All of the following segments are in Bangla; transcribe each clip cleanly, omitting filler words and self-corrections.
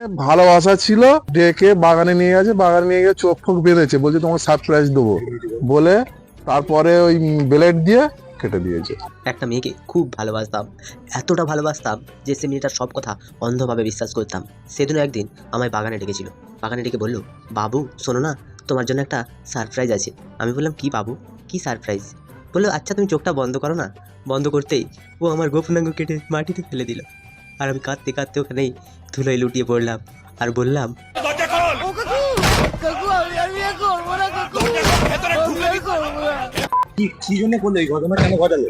ভালোবাসা ছিল, ডেকে বাগানে নিয়ে গেছে, বাগানে নিয়ে গিয়ে চোখ ফোক বেঁধেছে, বলছে তোমাকে সারপ্রাইজ দেবো বলে, তারপরে ওই ব্লেড দিয়ে কেটে দিয়েছে। একটা মেয়েকে খুব ভালোবাসতাম, এতটা ভালোবাসতাম যে সে মেয়েটার সব কথা অন্ধভাবে বিশ্বাস করতাম। সেদিনও একদিন আমায় বাগানে ডেকেছিল, বাগানে ডেকে বলল, বাবু শোনো না, তোমার জন্য একটা সারপ্রাইজ আছে। আমি বললাম, কি বাবু, কি সারপ্রাইজ? বললো, আচ্ছা তুমি চোখটা বন্ধ করো না। বন্ধ করতেই ও আমার গোপনাঙ্গ কেটে মাটিতে ফেলে দিল, আর আমি কাঁদতে কাঁদতে ওখানেই ধুলোয় লুটিয়ে পড়লাম আর বললাম, কি জন্য করলে এই ঘটনা, কেন ঘটালে?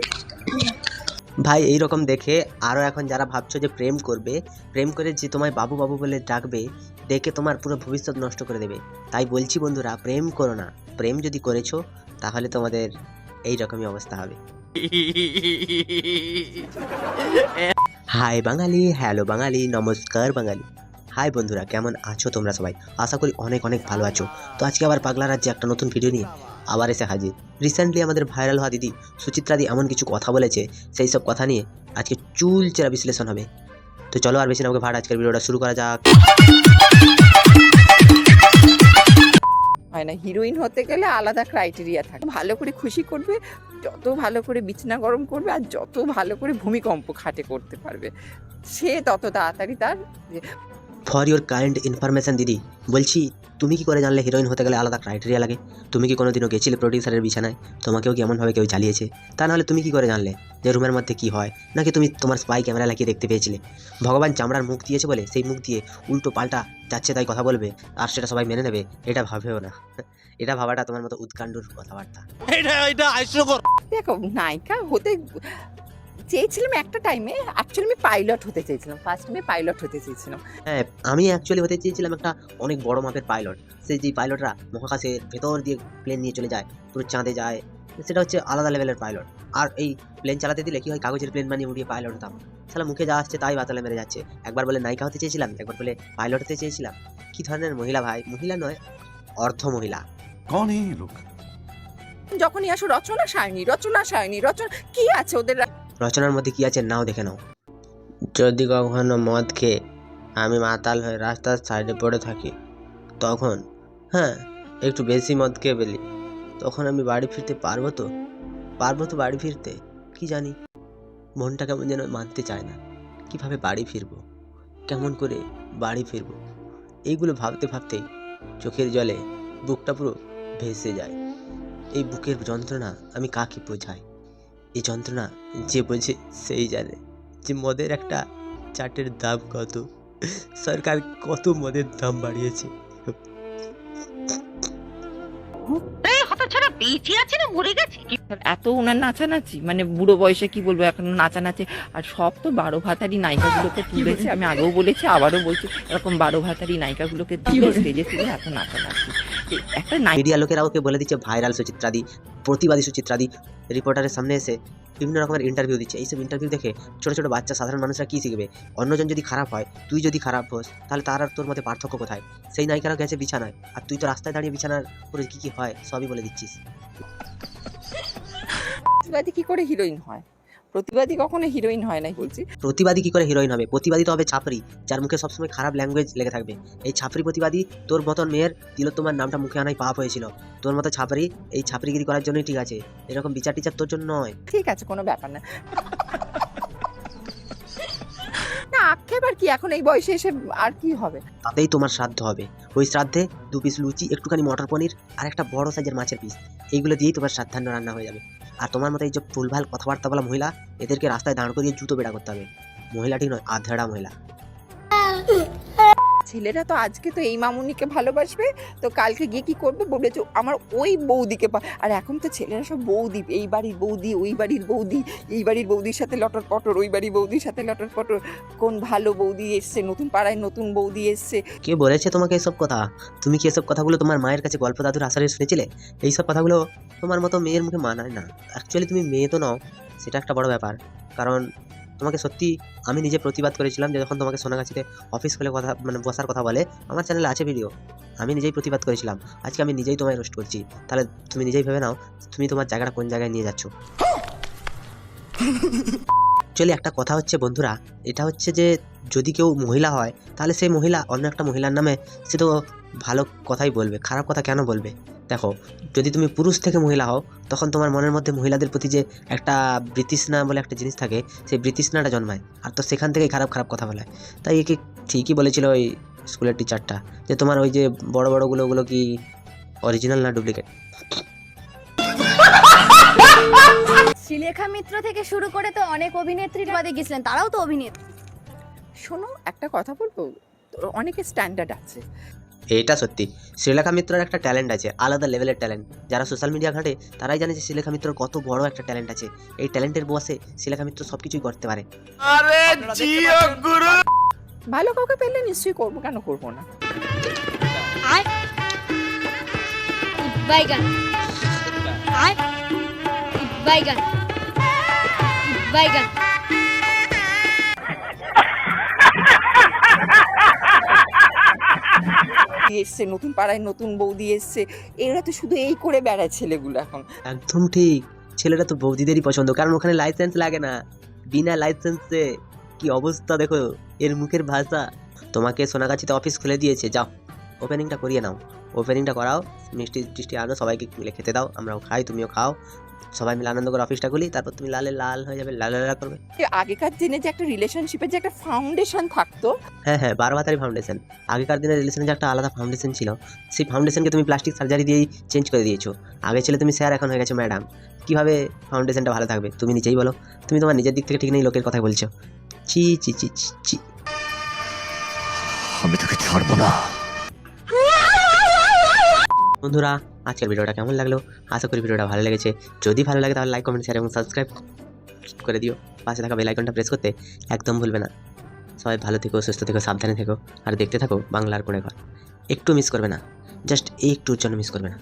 ভাই এইরকম দেখে আরও এখন যারা ভাবছো যে প্রেম করবে, প্রেম করে যে তোমায় বাবু বাবু বলে ডাকবে, ডেকে তোমার পুরো ভবিষ্যৎ নষ্ট করে দেবে, তাই বলছি বন্ধুরা, প্রেম করো না। প্রেম যদি করেছো তাহলে তোমাদের এই রকমই অবস্থা হবে। হাই বাঙালি, হ্যালো বাঙালি, নমস্কার বাঙালি। হাই বন্ধুরা, কেমন আছো তোমরা সবাই? আশা করি অনেক অনেক ভালো আছো। তো আজকে আবার পাগলা রাজ্যে একটা নতুন ভিডিও নিয়ে আবার এসে হাজির। রিসেন্টলি আমাদের ভাইরাল হওয়া দিদি সুচিত্রাদি এমন কিছু কথা বলেছে, সেই সব কথা নিয়ে আজকে চুলচেরা বিশ্লেষণ হবে। তো চলো আর বেশি না আমাকে ভাড়া, আজকের ভিডিওটা শুরু করা যাক। হয় না, হিরোইন হতে গেলে আলাদা ক্রাইটেরিয়া থাকে। ভালো করে খুশি করবে, যত ভালো করে বিছানা গরম করবে, আর যত ভালো করে ভূমিকম্প খাটে করতে পারবে, সে তত তাড়াতাড়ি তার ফর ইউর কাইন্ড ইনফরমেশন দিদি, বলছি তুমি কি করে জানলে হিরোইন হতে গেলে আলাদা ক্রাইটেরিয়া লাগে? তুমি কি কোনোদিনও গেছিলে প্রডিউসারের বিছানায়? তোমাকেও কি এমনভাবে কেউ জ্বালিয়েছে? তা নাহলে তুমি কি করে জানলে যে রুমের মধ্যে কি হয়? নাকি তুমি তোমার স্পাই ক্যামেরা লাগিয়ে দেখতে পেয়েছিলে? ভগবান চামড়ার মুখ দিয়েছে বলে সেই মুখ দিয়ে উল্টো পাল্টা যাচ্ছে তাই কথা বলবে, আর সেটা সবাই মেনে নেবে, এটা ভাবেও না। এটা ভাবাটা তোমার মতো উৎকাণ্ডুর কথাবার্তা। দেখো, নায়িকা হতে চেয়েছিলাম একটা টাইমে। অ্যাকচুয়ালি আমি পাইলট হতে চেয়েছিলাম, ফার্স্ট টাইমে পাইলট হতে চেয়েছিলাম। হ্যাঁ, আমি অ্যাকচুয়ালি হতে চেয়েছিলাম একটা অনেক বড় মাপের পাইলট। সেই যে পাইলটরা মহাকাশের ভেতর দিয়ে প্লেন নিয়ে চলে যায়, পুরো চাঁদে যায়, সেটা হচ্ছে আলাদা লেভেলের পাইলট। আর এই প্লেন চালাতে দিলে কি হয়, কাগজের প্লেন বানিয়ে উড়িয়ে পাইলট হতাম। সালা মুখে যা আসছে তাই বাতালে মেরে যাচ্ছে। একবার বলে নায়িকা হতে চেয়েছিলাম, একবার বলে পাইলট হতে চেয়েছিলাম। কি ধরনের মহিলা ভাই! মহিলা নয়, অর্ধ মহিলা। कौन है ये लोग? যখনই আসো রচনা সায়নী, রচনা সায়নী, রচনা কি আছে ওদের? রচনার মধ্যে কি আছে নাও দেখে নাও। যদি কখনো মদ খেয়ে আমি মাতাল হয়ে রাস্তার সাইডে পড়ে থাকি, তখন হ্যাঁ একটু বেশি মদ খেয়ে ফেলি, তখন আমি বাড়ি ফিরতে পারবো তো? বাড়ি ফিরতে? কি জানি, মনটা কেমন যেন মানতে চায় না। কিভাবে বাড়ি ফিরবো, কেমন করে বাড়ি ফিরবো, এইগুলো ভাবতে ভাবতেই চোখের জলে বুকটা পুরো ভেসে যায়। এই বুকের যন্ত্রণা আমি কাকে বোঝাই? এই যন্ত্রণা যে বোঝে সেই জানে যে মদের একটা চাটের দাম কত, সরকার কত মদের দাম বাড়িয়েছে। এত ওনার নাচানাচি, মানে বুড়ো বয়সে কি বলবো, এখন নাচানাচি। আর সব তো 12 ভাতারি নায়িকাগুলোকে তুলেছে, আমি আগেও বলেছি আবারও বলছি, এরকম 12 ভাতারি নায়িকাগুলোকে তুলে স্টেজে তুলে এত নাচানাচি। একটা মিডিয়া লোকেরা ওকে বলে দিচ্ছে ভাইরাল সুচিত্রাদি, প্রতিবাদী সুচিত্রাদি। রিপোর্টারের সামনে এসে বিভিন্ন রকমের ইন্টারভিউ দিচ্ছে। এইসব ইন্টারভিউ দেখে ছোটো ছোটো বাচ্চা সাধারণ মানুষরা কী শিখবে? অন্যজন যদি খারাপ হয়, তুই যদি খারাপ হোস, তাহলে তার আর তোর মধ্যে পার্থক্য কোথায়? সেই নায়িকারা গেছে বিছানায়, আর তুই তো রাস্তায় দাঁড়িয়ে বিছানার উপরে কী কী হয় সবই বলে দিচ্ছিস। প্রতিবাদী কি করে হিরোইন হয়? প্রতিবাদী কখনো হিরোইন হয় না বলছি। প্রতিবাদী কি করে হিরোইন হবে? প্রতিবাদী তো হবে ছাপরি, যার মুখে সবসময় খারাপ ল্যাঙ্গুয়েজ লেগে থাকবে। এই ছাপরি প্রতিবাদী। তোর মতন মেয়ের তিলোত্তমার নামটা মুখে আনাই পাপ হয়েছিল। তোর মতো ছাপরি এই ছাপরিগিরি করার জন্যই ঠিক আছে, এরকম বিচার টিচার তোর জন্য নয়। ঠিক আছে, কোনো ব্যাপার না। না আক্ষেপ আর কি, এখন এই বয়সে এসে আর কি হবে? তাতেই তোমার শ্রাদ্ধ হবে। ওই শ্রাদ্ধে 2 পিস লুচি, একটুখানি মটর পনির আর একটা বড় সাইজের মাছের পিস, এইগুলো দিয়েই তোমার শ্রাদ্ধান্ন রান্না হয়ে যাবে। আর তোমার মতো এই যে ভুলভাল কথাবার্তা বলা মহিলা, এদেরকে রাস্তায় দাঁড় করিয়ে জুতো বেড়া করতে হবে। মহিলাটি নয়, আধেড়া মহিলা। ছেলেরা তো আজকে তো এই মামুনিকে ভালোবাসবে, তো কালকে গিয়ে কি করবে, বলবে যে আমার ওই বৌদিকে আর এখন তো ছেলেরা সব বৌদি, এই বাড়ির বৌদি, ওই বাড়ির বৌদি, এই বাড়ির বৌদির সাথে লটর পটর, ওই বাড়ির বৌদির সাথে লটর পটর, কোন ভালো বৌদি এসছে, নতুন পাড়ায় নতুন বৌদি এসছে। কে বলেছে তোমাকে এসব কথা? তুমি কি এসব কথাগুলো তোমার মায়ের কাছে গল্প দাদুর আসারে শুনেছিলে? এইসব কথাগুলো তোমার মতো মেয়ের মুখে মানায় না। অ্যাকচুয়ালি তুমি মেয়ে তো নও, সেটা একটা বড় ব্যাপার। কারণ তোমাকে সত্যি আমি নিজে প্রতিবাদ করেছিলাম যে যখন তোমাকে সোনাগাছিতে অফিস খুলে কথা মানে বসার কথা বলে, আমার চ্যানেলে আছে ভিডিও, আমি নিজেই প্রতিবাদ করেছিলাম। আজকে আমি নিজেই তোমায় রোস্ট করছি, তাহলে তুমি নিজেই ভেবে নাও তুমি তোমার জায়গাটা কোন জায়গায় নিয়ে যাচ্ছ। অ্যাকচুয়ালি একটা কথা হচ্ছে বন্ধুরা, এটা হচ্ছে যে যদি কেউ মহিলা হয় তাহলে সেই মহিলা অন্য একটা মহিলার নামে সে তো ভালো কথাই বলবে, খারাপ কথা কেন বলবে? দেখো, যদি তুমি পুরুষ থেকে মহিলা হও তখন তোমার মনের মধ্যে মহিলাদের প্রতি যে একটা বৃতৃষ্ণা বলে একটা জিনিস থাকে, সেই বৃতৃষ্ণাটা জন্মায়, আর তো সেখান থেকেই খারাপ খারাপ কথা বলায়। তাই একে ঠিকই বলেছিল ওই স্কুলের টিচারটা যে তোমার ওই যে বড় বড়গুলো ওগুলো কি অরিজিনাল না ডুপ্লিকেট। শ্রীলেখা মিত্র থেকে শুরু করে তো অনেক অভিনেত্রী বাদে গেছিলেন, তারাও তো অভিনেত্রী। শোনো একটা কথা বলবো, তোর অনেকের স্ট্যান্ডার্ড আছে। এটা সত্যি, শ্রীলেখা মিত্রর একটা ট্যালেন্ট আছে, আলাদা লেভেলের ট্যালেন্ট। যারা সোশ্যাল মিডিয়া ঘাটে তারাই জানে যে শ্রীলেখা মিত্রর কত বড় একটা ট্যালেন্ট আছে। এই ট্যালেন্টের বসে শ্রীলেখা মিত্র সব কিছুই করতে পারে। ভালো কাউকে পেলে নিশ্চয়ই করবো, কেন করবো না? আয় বাইগান, আয় বাইগান, বাইগান। এসছে নতুন পাড়ায় নতুন বৌদি এসছে, এরা তো শুধু এই করে বেড়ায় ছেলেগুলো এখন। একদম ঠিক, ছেলেরা তো বৌদিদেরই পছন্দ, কারণ ওখানে লাইসেন্স লাগে না। বিনা লাইসেন্সে কি অবস্থা দেখো এর মুখের ভাষা। তোমাকে সোনাগাছিতে অফিস খুলে দিয়েছে, যাও ওপেনিংটা করিয়ে নাও। ওপেনিংটা করাও, মিষ্টি টিষ্টি আনো, সবাইকে মিলে খেতে দাও, আমরাও খাই তুমিও খাও, সবাই মিলে আনন্দ করে অফিসটা খুলি, তারপর তুমি লালে লাল হয়ে যাবে, লাল লাল করবে। আগেকার দিনে যে একটা রিলেশনশিপের যে একটা ফাউন্ডেশন থাকতো, হ্যাঁ হ্যাঁ, বারবাতারি ফাউন্ডেশন। আগেকার দিনের রিলেশনে যে একটা আলাদা ফাউন্ডেশন ছিল, সেই ফাউন্ডেশনকে তুমি প্লাস্টিক সার্জারি দিয়েই চেঞ্জ করে দিয়েছো। আগে ছিল তুমি স্যার, এখন হয়ে গেছো ম্যাডাম। কীভাবে ফাউন্ডেশনটা ভালো থাকবে তুমি নিজেই বলো? তুমি তোমার নিজের দিক থেকে ঠিক নেই, লোকের কথাই বলছো। চি চি চি চি চি। আমি তোকে ছাড়বো না। বন্ধুরা, আজকের ভিডিওটা কেমন লাগলো? আশা করি ভিডিওটা ভালো লেগেছে। যদি ভালো লাগে তাহলে লাইক, কমেন্ট, শেয়ার এবং সাবস্ক্রাইব করে দিও। পাশে থাকা বেল আইকনটা প্রেস করতে একদম ভুলবে না। সবাই ভালো থেকো, সুস্থ থেকো, সাবধানে থেকো, আর দেখতে থাকো বাংলার কোণে ঘর। একটু মিস করবে না, জাস্ট একটুর জন্য মিস করবে না।